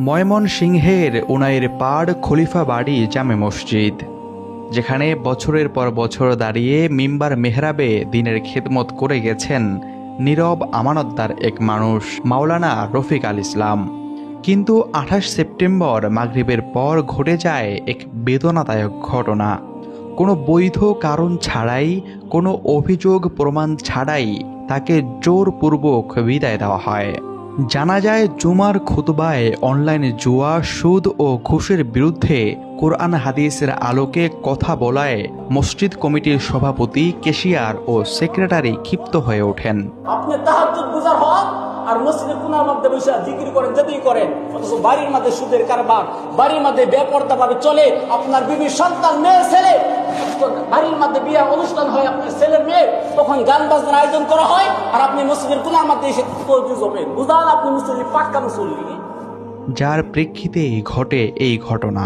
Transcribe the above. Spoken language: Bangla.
ময়মনসিংহের উনাইয়ের পাড় খলিফা বাড়ি জামে মসজিদ, যেখানে বছরের পর বছর দাঁড়িয়ে মিম্বার মেহরাবে দিনের খেদমত করে গেছেন নীরব আমানতদার এক মানুষ, মাওলানা রফিক আল ইসলাম। কিন্তু 28 সেপ্টেম্বর মাগরিবের পর ঘটে যায় এক বেদনাদায়ক ঘটনা। কোনো বৈধ কারণ ছাড়াই, কোনো অভিযোগ প্রমাণ ছাড়াই তাকে জোরপূর্বক বিদায় দেওয়া হয়। জানা যায় জুমার খুতবায় অনলাইনে জুয়া, সুদ ও ঘুষের বিরুদ্ধে কোরআন হাদিসের আলোকে কথা বলায় মসজিদ কমিটির সভাপতি, কেশিয়ার ও সেক্রেটারি ক্ষিপ্ত হয়ে ওঠেন। আপনি তাহাজ্জুদ গুজার হন আর মসজিদের কোনার মধ্যে বসে জিকির করেন, যেতেই করেন, অথচ বাড়ির মধ্যে সুদের কারবার, বাড়ির মধ্যে বেপরদা ভাবে চলে, আপনার বিবির সন্তান, মেয়ে ছেলে, বাড়ির মধ্যে বিয়ে অনুষ্ঠান হয়, আপনার ছেলের মেয়ে, তখন গান বাজনার আয়োজন করা হয়, আর আপনি মসজিদের কোনার মধ্যে এসে জমেন। বুঝান আপনি মুসলিম পাক্কা মুসল্লি। যার প্রেক্ষিতেই ঘটে এই ঘটনা।